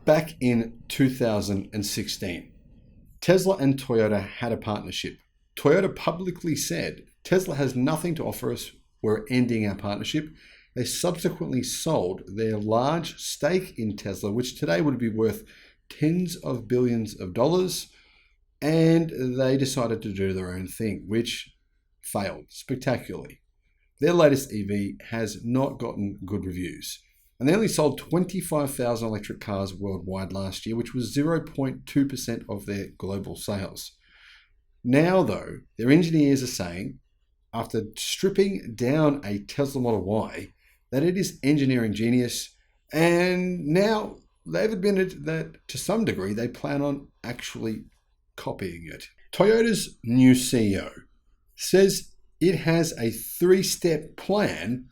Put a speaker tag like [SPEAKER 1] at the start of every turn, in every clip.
[SPEAKER 1] Back in 2016, Tesla and Toyota had a partnership. Toyota publicly said, Tesla has nothing to offer us, we're ending our partnership. They subsequently sold their large stake in Tesla, which today would be worth tens of billions of dollars, and they decided to do their own thing, which failed spectacularly. Their latest EV has not gotten good reviews, and they only sold 25,000 electric cars worldwide last year, which was 0.2% of their global sales. Now, though, their engineers are saying, after stripping down a Tesla Model Y, that it is engineering genius, and now they've admitted that to some degree they plan on actually copying it. Toyota's new CEO says it has a 3-step plan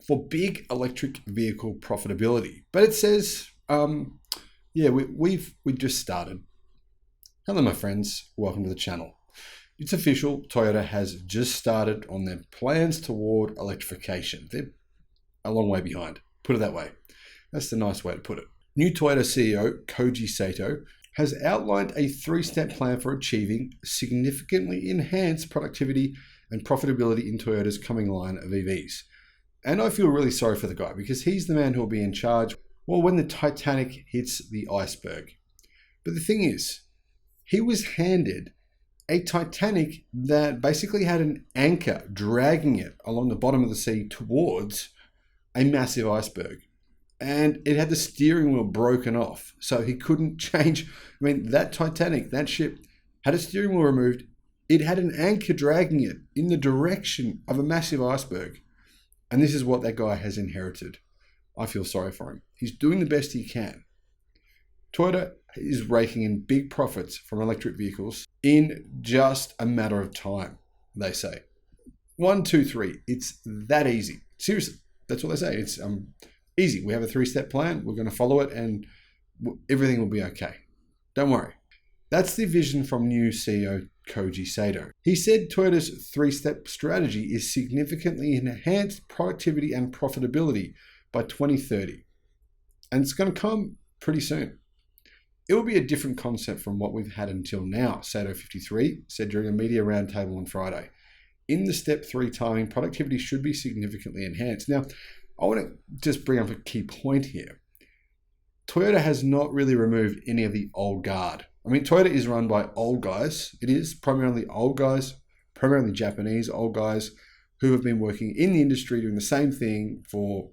[SPEAKER 1] for big electric vehicle profitability. But it says, we just started. Hello, my friends. Welcome to the channel. It's official. Toyota has just started on their plans toward electrification. They're a long way behind. Put it that way. That's the nice way to put it. New Toyota CEO Koji Sato has outlined a 3-step plan for achieving significantly enhanced productivity and profitability in Toyota's coming line of EVs. And I feel really sorry for the guy because he's the man who will be in charge, well, when the Titanic hits the iceberg. But the thing is, he was handed a Titanic that basically had an anchor dragging it along the bottom of the sea towards a massive iceberg. And it had the steering wheel broken off, so he couldn't change. I mean, that Titanic, that ship, had a steering wheel removed. It had an anchor dragging it in the direction of a massive iceberg. And this is what that guy has inherited. I feel sorry for him. He's doing the best he can. Toyota is raking in big profits from electric vehicles in just a matter of time, they say. 1, 2, 3. It's that easy. Seriously, that's what they say. It's easy. We have a 3-step plan. We're going to follow it and everything will be okay. Don't worry. That's the vision from new CEO Koji Sato. He said Toyota's 3-step strategy is significantly enhanced productivity and profitability by 2030. And it's going to come pretty soon. It will be a different concept from what we've had until now, Sato 53 said during a media roundtable on Friday. In the step 3 timing, productivity should be significantly enhanced. Now, I want to just bring up a key point here. Toyota has not really removed any of the old guard. I mean, Toyota is run by old guys. It is primarily old guys, primarily Japanese old guys who have been working in the industry doing the same thing for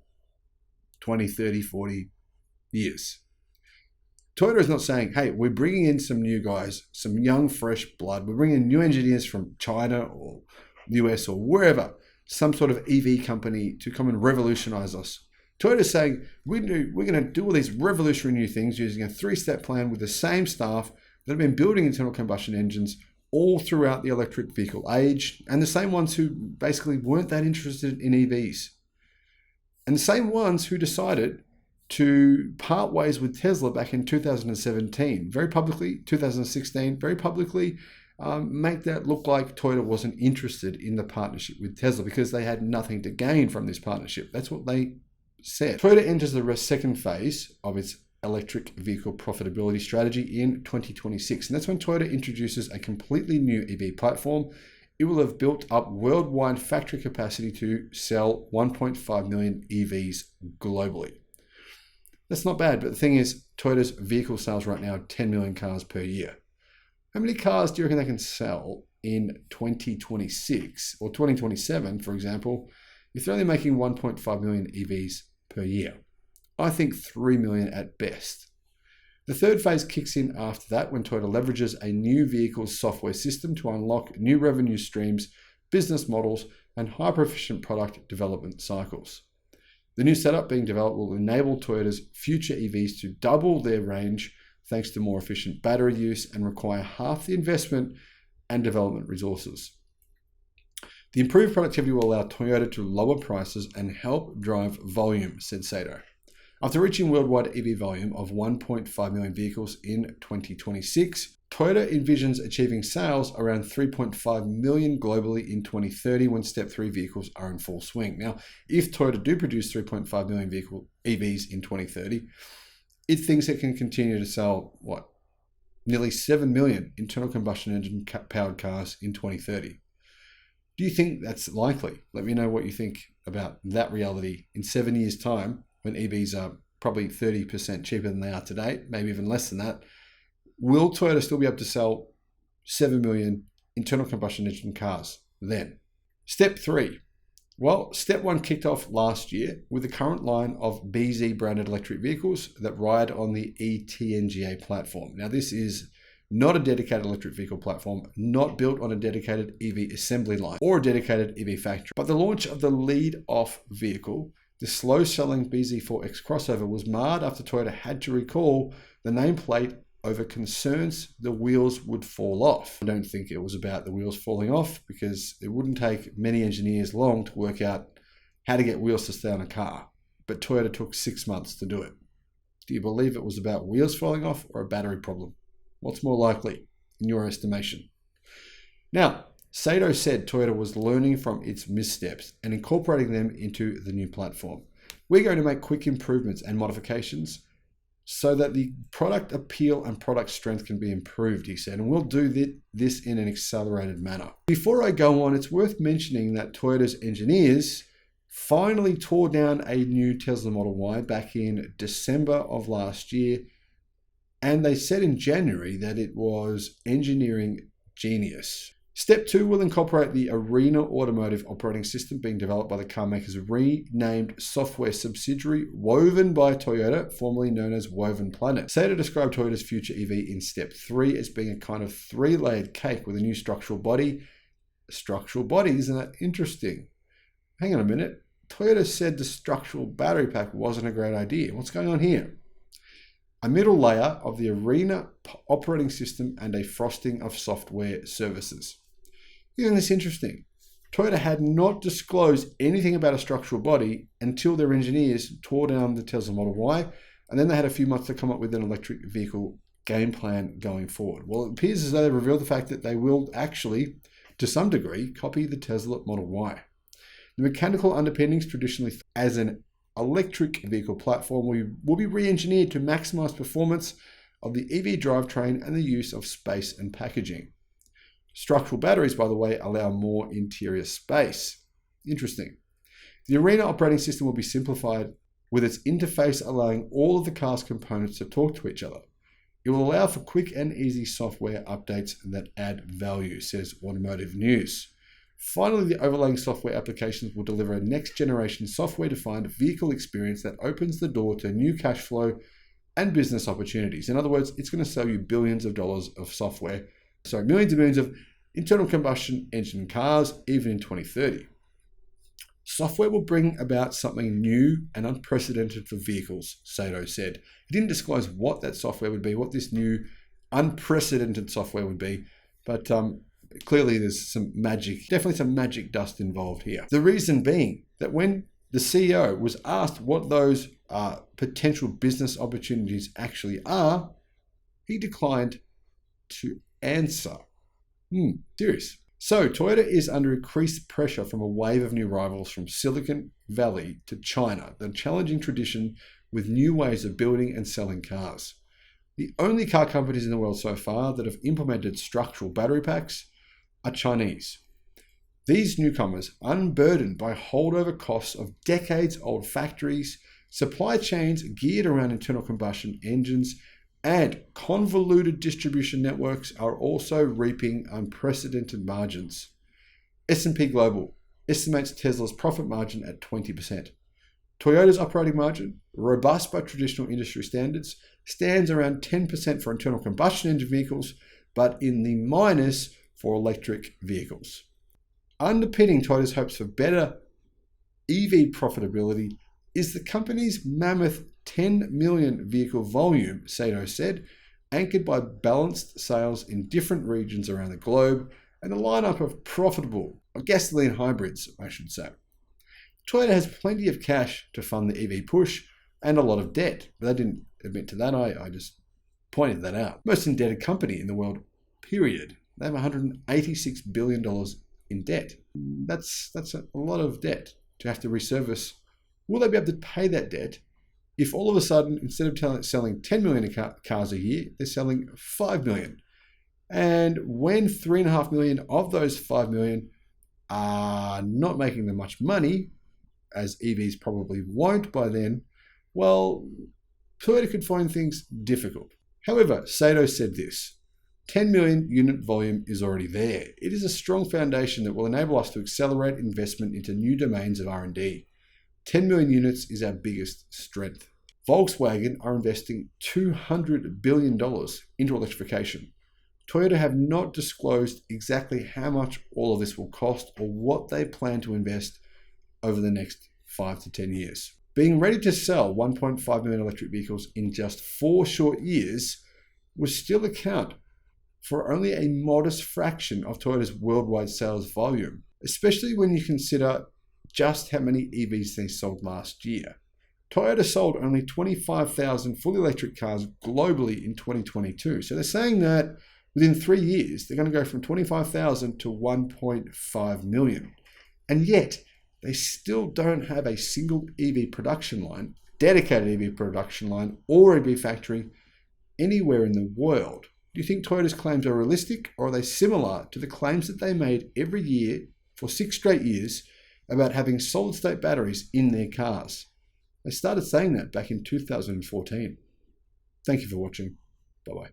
[SPEAKER 1] 20, 30, 40 years. Toyota is not saying, hey, we're bringing in some new guys, some young, fresh blood. We're bringing in new engineers from China or US or wherever, some sort of EV company to come and revolutionize us. Toyota is saying, we're going to do all these revolutionary new things using a 3-step plan with the same staff that have been building internal combustion engines all throughout the electric vehicle age, and the same ones who basically weren't that interested in EVs. And the same ones who decided to part ways with Tesla back in 2017, very publicly, 2016, very publicly, make that look like Toyota wasn't interested in the partnership with Tesla because they had nothing to gain from this partnership. That's what they said. Toyota enters the second phase of its electric vehicle profitability strategy in 2026. And that's when Toyota introduces a completely new EV platform. It will have built up worldwide factory capacity to sell 1.5 million EVs globally. That's not bad, but the thing is, Toyota's vehicle sales right now are 10 million cars per year. How many cars do you reckon they can sell in 2026 or 2027, for example, if they're only making 1.5 million EVs per year? I think 3 million at best. The third phase kicks in after that when Toyota leverages a new vehicle software system to unlock new revenue streams, business models, and hyper-efficient product development cycles. The new setup being developed will enable Toyota's future EVs to double their range thanks to more efficient battery use and require half the investment and development resources. The improved productivity will allow Toyota to lower prices and help drive volume, said Sato. After reaching worldwide EV volume of 1.5 million vehicles in 2026, Toyota envisions achieving sales around 3.5 million globally in 2030 when Step 3 vehicles are in full swing. Now, if Toyota do produce 3.5 million vehicle EVs in 2030, it thinks it can continue to sell, what, nearly 7 million internal combustion engine powered cars in 2030. Do you think that's likely? Let me know what you think about that reality in 7 years' time, when EVs are probably 30% cheaper than they are today, maybe even less than that. Will Toyota still be able to sell 7 million internal combustion engine cars then? Step 3. Well, step 1 kicked off last year with the current line of BZ branded electric vehicles that ride on the eTNGA platform. Now, this is not a dedicated electric vehicle platform, not built on a dedicated EV assembly line or a dedicated EV factory. But the launch of the lead-off vehicle, the slow-selling BZ4X crossover, was marred after Toyota had to recall the nameplate over concerns the wheels would fall off. I don't think it was about the wheels falling off, because it wouldn't take many engineers long to work out how to get wheels to stay on a car. But Toyota took 6 months to do it. Do you believe it was about wheels falling off or a battery problem? What's more likely in your estimation? Now, Sato said Toyota was learning from its missteps and incorporating them into the new platform. We're going to make quick improvements and modifications so that the product appeal and product strength can be improved, he said, and we'll do this in an accelerated manner. Before I go on, it's worth mentioning that Toyota's engineers finally tore down a new Tesla Model Y back in December of last year, and they said in January that it was engineering genius. Step 2 will incorporate the Arena Automotive operating system being developed by the car maker's renamed software subsidiary, Woven by Toyota, formerly known as Woven Planet. Sato described Toyota's future EV in step 3 as being a kind of 3-layered cake with a new structural body. Structural body, isn't that interesting? Hang on a minute. Toyota said the structural battery pack wasn't a great idea. What's going on here? A middle layer of the Arena operating system and a frosting of software services. Isn't this interesting? Toyota had not disclosed anything about a structural body until their engineers tore down the Tesla Model Y, and then they had a few months to come up with an electric vehicle game plan going forward. Well, it appears as though they revealed the fact that they will actually, to some degree, copy the Tesla Model Y. The mechanical underpinnings, traditionally as an electric vehicle platform, will be re-engineered to maximize performance of the EV drivetrain and the use of space and packaging. Structural batteries, by the way, allow more interior space. Interesting. The Arena operating system will be simplified with its interface allowing all of the car's components to talk to each other. It will allow for quick and easy software updates that add value, says Automotive News. Finally, the overlaying software applications will deliver a next-generation software-defined vehicle experience that opens the door to new cash flow and business opportunities. In other words, it's going to sell you billions of dollars of software, millions and millions of internal combustion engine cars, even in 2030. Software will bring about something new and unprecedented for vehicles, Sato said. He didn't disclose what that software would be, what this new unprecedented software would be, but clearly there's some magic, definitely some magic dust involved here. The reason being that when the CEO was asked what those potential business opportunities actually are, he declined to answer. Serious. So Toyota is under increased pressure from a wave of new rivals from Silicon Valley to China, the challenging tradition with new ways of building and selling cars. The only car companies in the world so far that have implemented structural battery packs are Chinese. These newcomers, unburdened by holdover costs of decades-old factories, supply chains geared around internal combustion engines, and convoluted distribution networks, are also reaping unprecedented margins. S&P Global estimates Tesla's profit margin at 20%. Toyota's operating margin, robust by traditional industry standards, stands around 10% for internal combustion engine vehicles, but in the minus for electric vehicles. Underpinning Toyota's hopes for better EV profitability is the company's mammoth 10 million vehicle volume, Sato said, anchored by balanced sales in different regions around the globe and a lineup of profitable, gasoline hybrids, I should say. Toyota has plenty of cash to fund the EV push and a lot of debt, but they didn't admit to that. I just pointed that out. Most indebted company in the world, period. They have $186 billion in debt. That's a lot of debt to have to reservice. Will they be able to pay that debt if all of a sudden, instead of selling 10 million cars a year, they're selling 5 million. And when 3.5 million of those 5 million are not making them much money, as EVs probably won't by then, well, Toyota could find things difficult. However, Sato said this: 10 million unit volume is already there. It is a strong foundation that will enable us to accelerate investment into new domains of R&D. 10 million units is our biggest strength. Volkswagen are investing $200 billion into electrification. Toyota have not disclosed exactly how much all of this will cost or what they plan to invest over the next 5 to 10 years. Being ready to sell 1.5 million electric vehicles in just 4 short years will still account for only a modest fraction of Toyota's worldwide sales volume, especially when you consider just how many EVs they sold last year. Toyota sold only 25,000 fully electric cars globally in 2022. So they're saying that within 3 years, they're going to go from 25,000 to 1.5 million. And yet, they still don't have a single EV production line, dedicated EV production line, or EV factory anywhere in the world. Do you think Toyota's claims are realistic, or are they similar to the claims that they made every year for 6 straight years about having solid-state batteries in their cars? They started saying that back in 2014. Thank you for watching. Bye-bye.